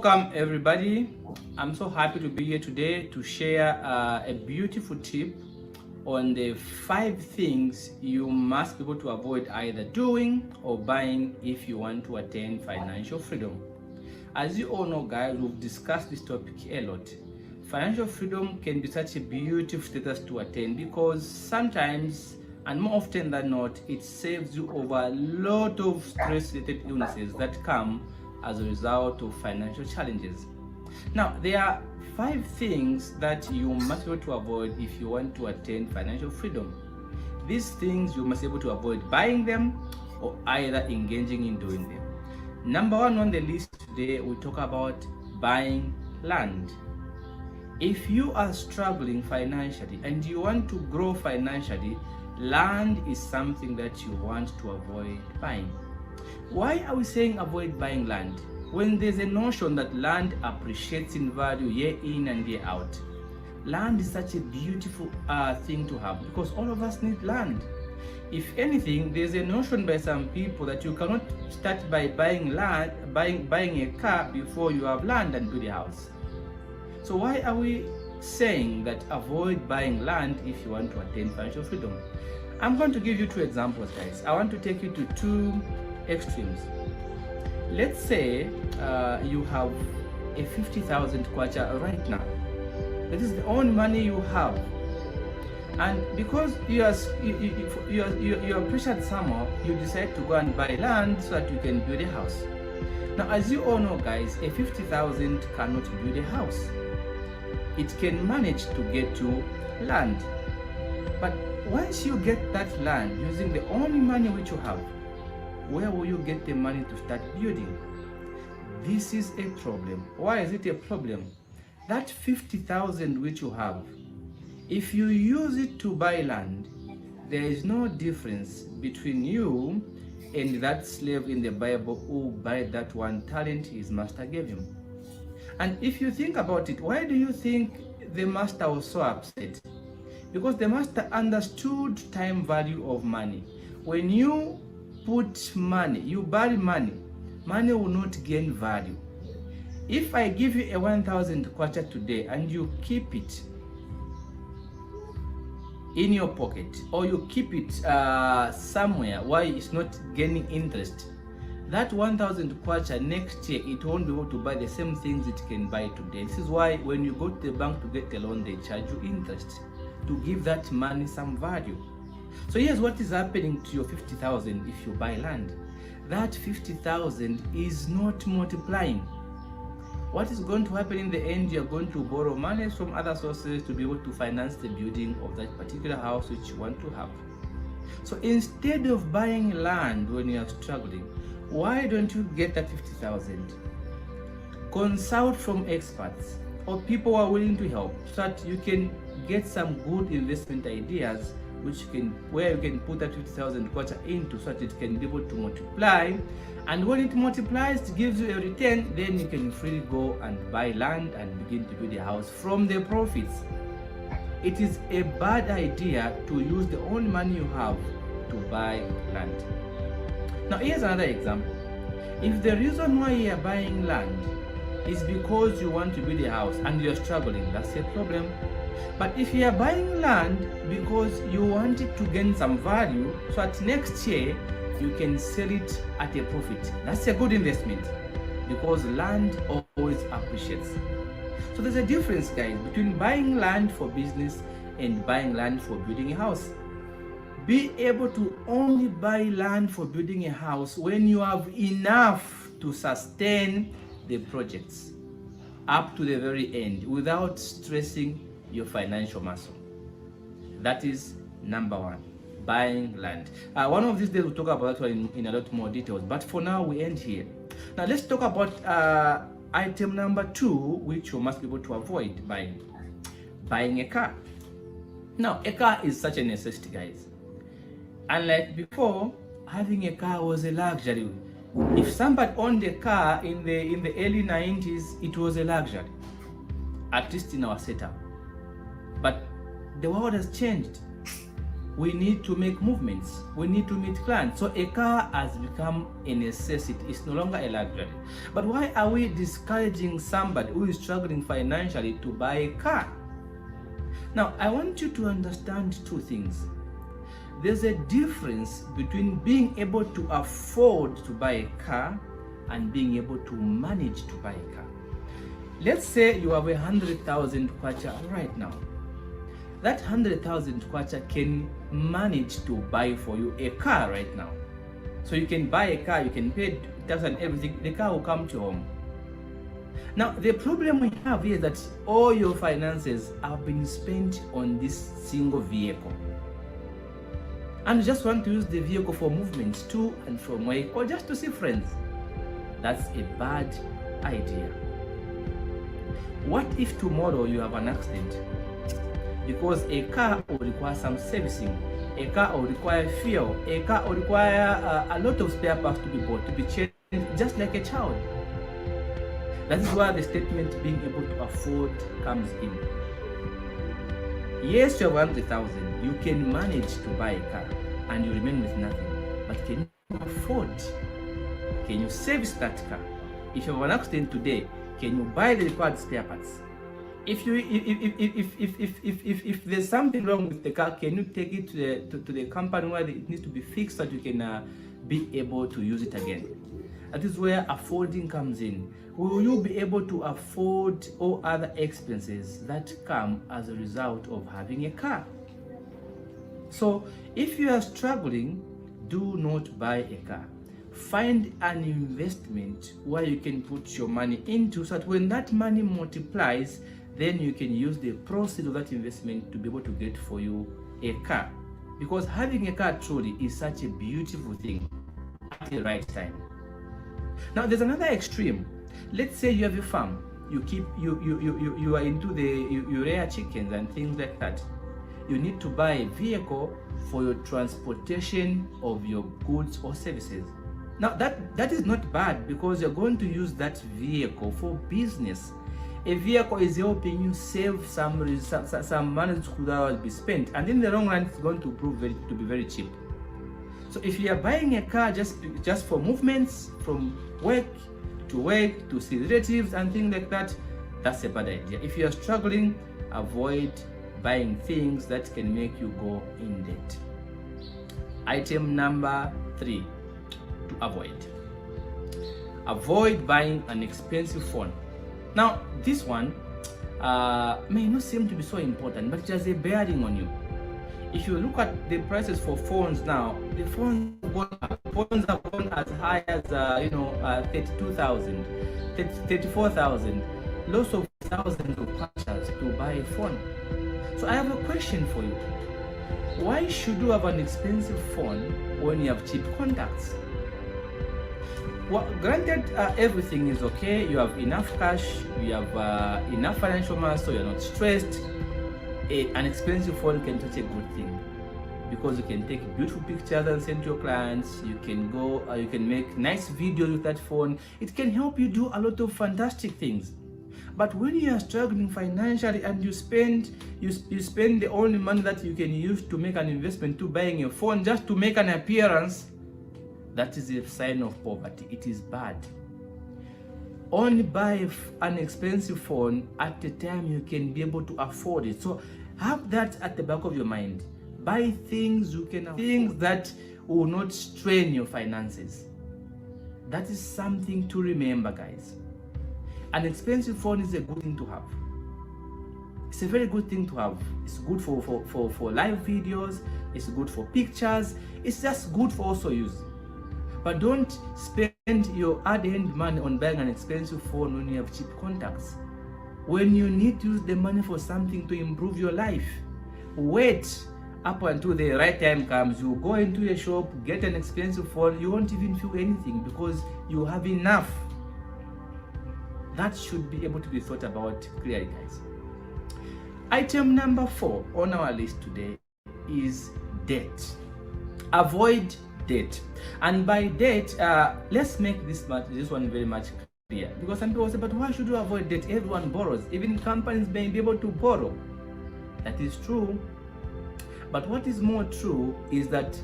Welcome everybody. I'm so happy to be here today to share a beautiful tip on the 5 things you must be able to avoid either doing or buying if you want to attain financial freedom. As you all know, guys, we've discussed this topic a lot. Financial freedom can be such a beautiful status to attain because sometimes, and more often than not, it saves you over a lot of stress-related illnesses that come as a result of financial challenges. Now, there are 5 things that you must be able to avoid if you want to attain financial freedom. These things you must be able to avoid buying them or either engaging in doing them. Number 1 on the list today, we talk about buying land. If you are struggling financially and you want to grow financially, land is something that you want to avoid buying. Why are we saying avoid buying land? When there's a notion that land appreciates in value year in and year out. Land is such a beautiful thing to have because all of us need land. If anything, there's a notion by some people that you cannot start by buying land, buying a car before you have land and build a house. So why are we saying that avoid buying land if you want to attain financial freedom? I'm going to give you 2 examples, guys. I want to take you to 2 extremes. Let's say you have a 50,000 kwacha right now. That is the only money you have, and because you are pressured somehow, you decide to go and buy land so that you can build a house. Now, as you all know, guys, a 50,000 cannot build a house. It can manage to get to land, but once you get that land using the only money which you have, where will you get the money to start building? This is a problem. Why is it a problem? That 50,000 which you have, if you use it to buy land, there is no difference between you and that slave in the Bible who buy that 1 talent his master gave him. And if you think about it, why do you think the master was so upset? Because the master understood time value of money. When you put money, you bury money, money will not gain value. If I give you a 1,000 kwacha today and you keep it in your pocket or you keep it somewhere where it's not gaining interest, that 1,000 kwacha next year it won't be able to buy the same things it can buy today. This is why when you go to the bank to get a loan, they charge you interest to give that money some value. So here's what is happening to your 50,000 if you buy land. That 50,000 is not multiplying. What is going to happen in the end? You're going to borrow money from other sources to be able to finance the building of that particular house which you want to have. So instead of buying land when you are struggling, why don't you get that 50,000? Consult from experts or people who are willing to help so that you can get some good investment ideas where you can put that 50,000 kwacha into so that it can be able to multiply, and when it multiplies, it gives you a return, then you can freely go and buy land and begin to build a house from the profits. It is a bad idea to use the only money you have to buy land. Now here's another example. If the reason why you are buying land is because you want to build a house and you're struggling, that's a problem. But if you are buying land because you want it to gain some value so that next year you can sell it at a profit, that's a good investment because land always appreciates. So there's a difference, guys, between buying land for business and buying land for building a house. Be able to only buy land for building a house when you have enough to sustain the projects up to the very end without stressing your financial muscle. That is number 1, buying land. One of these days we'll talk about that one in a lot more details, but for now we end here. Now let's talk about item number 2, which you must be able to avoid buying a car. Now a car is such a necessity, guys. Unlike before, having a car was a luxury. If somebody owned a car in the early 90s, it was a luxury, at least in our setup. But the world has changed. we need to make movements, we need to meet clients. So a car has become a necessity, it's no longer a luxury. But why are we discouraging somebody who is struggling financially to buy a car? Now, I want you to understand two things. There's a difference between being able to afford to buy a car and being able to manage to buy a car. Let's say you have 100,000 kwacha right now. That 100,000 kwacha can manage to buy for you a car right now. So you can buy a car, you can pay tax and everything, the car will come to home. Now, the problem we have here is that all your finances have been spent on this single vehicle. And you just want to use the vehicle for movements to and from work or just to see friends. That's a bad idea. What if tomorrow you have an accident? Because a car will require some servicing, a car will require fuel, a car will require a lot of spare parts to be bought, to be changed, just like a child. That is why the statement being able to afford comes in. Yes, you have 100,000, you can manage to buy a car and you remain with nothing. But can you afford? Can you service that car? If you have an accident today, can you buy the required spare parts? If there's something wrong with the car, can you take it to the company where it needs to be fixed so that you can be able to use it again? That is where affording comes in. Will you be able to afford all other expenses that come as a result of having a car? So if you are struggling, do not buy a car. Find an investment where you can put your money into, so that when that money multiplies, then you can use the proceeds of that investment to be able to get for you a car. Because having a car truly is such a beautiful thing at the right time. Now there's another extreme. Let's say you have a farm. You are into you rear chickens and things like that. You need to buy a vehicle for your transportation of your goods or services. Now that is not bad, because you're going to use that vehicle for business. A vehicle is helping you save some money that could otherwise be spent, and in the long run it's going to prove to be very cheap. So if you are buying a car just for movements from work to see relatives and things like that, that's a bad idea. If you are struggling, avoid buying things that can make you go in debt. Item number 3 to avoid. Avoid buying an expensive phone. Now this one may not seem to be so important, but it has a bearing on you. If you look at the prices for phones now, the phones have gone as high as 32,000, 34,000, lots of thousands of purchases to buy a phone. So I have a question for you. Why should you have an expensive phone when you have cheap contacts? Well, granted, everything is okay. You have enough cash, you have enough financial muscle, you're not stressed. An expensive phone can touch a good thing, because you can take beautiful pictures and send to your clients. You can go, you can make nice videos with that phone. It can help you do a lot of fantastic things. But when you are struggling financially and you spend the only money that you can use to make an investment to buying a phone just to make an appearance, that is a sign of poverty. It is bad. Only buy an expensive phone at the time you can be able to afford it. So have that at the back of your mind. Buy things you can afford, things that will not strain your finances. That is something to remember, guys. An expensive phone is a good thing to have. It's a very good thing to have. It's good for live videos. It's good for pictures. It's just good for also use. But don't spend your hard-earned money on buying an expensive phone when you have cheap contacts. When you need to use the money for something to improve your life, wait up until the right time comes. You go into a shop, get an expensive phone, you won't even feel anything because you have enough. That should be able to be thought about clearly, guys. Item number 4 on our list today is debt. Avoid debt. And by debt, let's make this one very much clear, because some people say, but why should you avoid debt? Everyone borrows. Even companies may be able to borrow. That is true. But what is more true is that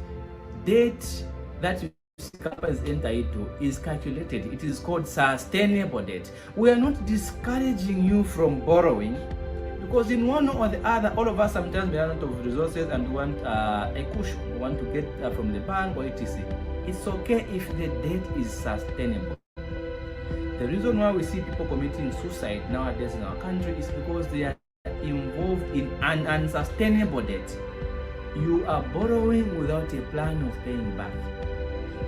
debt that you see companies enter into is calculated. It is called sustainable debt. We are not discouraging you from borrowing, because in one or the other, all of us sometimes we are out of resources and want a cushion, we want to get from the bank or etc. It's okay if the debt is sustainable. The reason why we see people committing suicide nowadays in our country is because they are involved in an unsustainable debt. You are borrowing without a plan of paying back.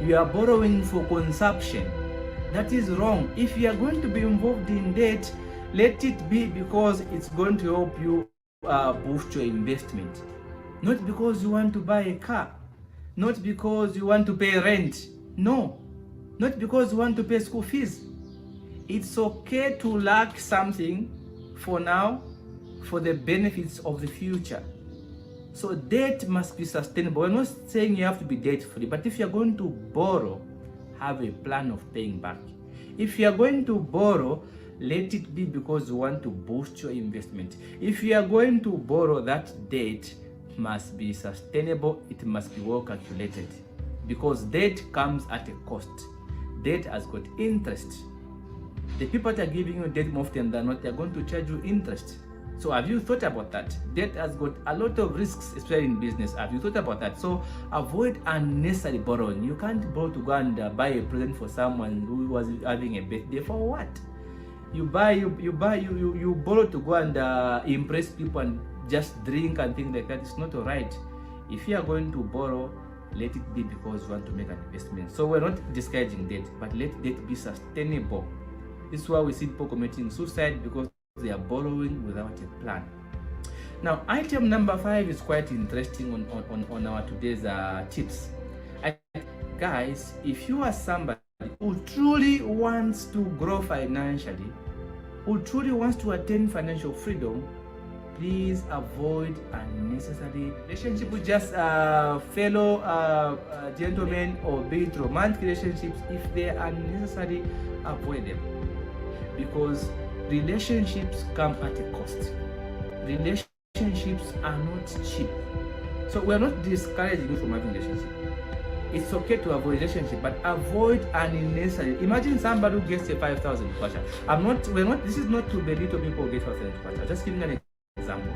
You are borrowing for consumption. That is wrong. If you are going to be involved in debt, let it be because it's going to help you boost your investment. Not because you want to buy a car. Not because you want to pay rent. No. Not because you want to pay school fees. It's okay to lack something for now for the benefits of the future. So debt must be sustainable. We're not saying you have to be debt free, but if you're going to borrow, have a plan of paying back. If you're going to borrow, let it be because you want to boost your investment. If you are going to borrow, that debt must be sustainable. It must be well calculated, because debt comes at a cost. Debt has got interest. The people that are giving you debt more often than not, they are going to charge you interest. So have you thought about that? Debt has got a lot of risks, especially in business. Have you thought about that? So avoid unnecessary borrowing. You can't borrow to go and buy a present for someone who was having a birthday. For what? You borrow to go and impress people and just drink and things like that. It's not alright. If you are going to borrow, let it be because you want to make an investment. So we're not discouraging debt, but let debt be sustainable. This is why we see people committing suicide, because they are borrowing without a plan. Now, item number 5 is quite interesting on our today's tips. Guys, if you are somebody who truly wants to grow financially, who truly wants to attain financial freedom, please avoid unnecessary relationship with just fellow gentlemen, or be it romantic relationships. If they are unnecessary, avoid them, because relationships come at a cost. Relationships are not cheap. So we are not discouraging you from having a relationship. It's okay to avoid relationship, but avoid unnecessary. Imagine somebody who gets a 5,000 kwacha. This is not to belittle people who get 5,000 kwacha. Just giving an example.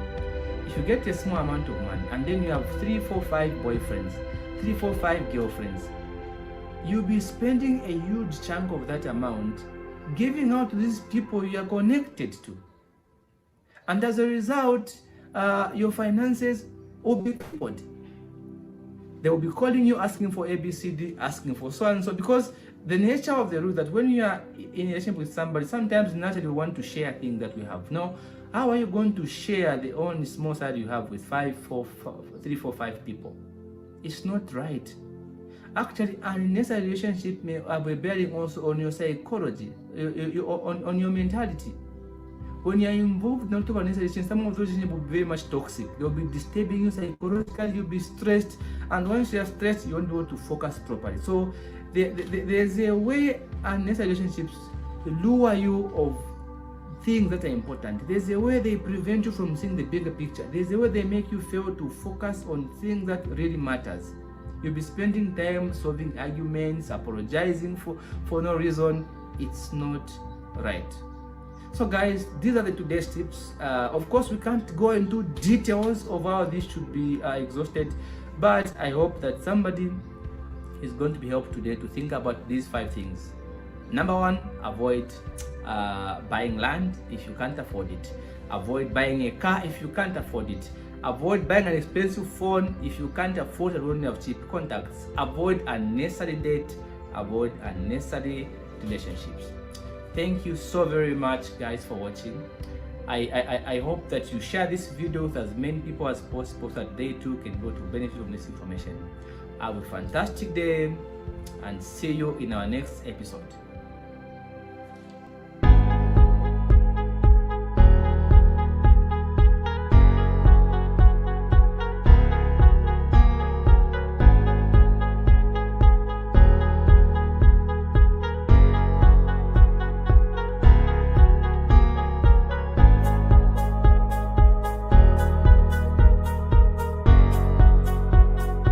If you get a small amount of money and then you have 3, 4, 5 boyfriends, 3, 4, 5 girlfriends, you'll be spending a huge chunk of that amount giving out to these people you are connected to. And as a result, your finances will be crippled. They will be calling you, asking for ABCD, asking for so and so, because the nature of the rule that when you are in a relationship with somebody, sometimes naturally we want to share things that we have. Now, how are you going to share the only small side you have with 3, 4, 5 people? It's not right. Actually, an unnecessary relationship may have a bearing also on your psychology, on your mentality. When you are involved in a relationship, some of those relationships will be very much toxic. They'll be disturbing you psychologically, you'll be stressed, and once you are stressed, you won't be able to focus properly. So there's a way unnecessary relationships lure you of things that are important. There's a way they prevent you from seeing the bigger picture. There's a way they make you fail to focus on things that really matters. You'll be spending time solving arguments, apologizing for no reason. It's not right. So guys, these are the today's tips. Of course, we can't go into details of how this should be exhausted, but I hope that somebody is going to be helped today to think about these 5 things. Number 1, avoid buying land if you can't afford it. Avoid buying a car if you can't afford it. Avoid buying an expensive phone if you can't afford and only have cheap contacts. Avoid unnecessary debt. Avoid unnecessary relationships. Thank you so very much, guys, for watching. I hope that you share this video with as many people as possible so that they too can go to benefit from this information. Have a fantastic day and see you in our next episode.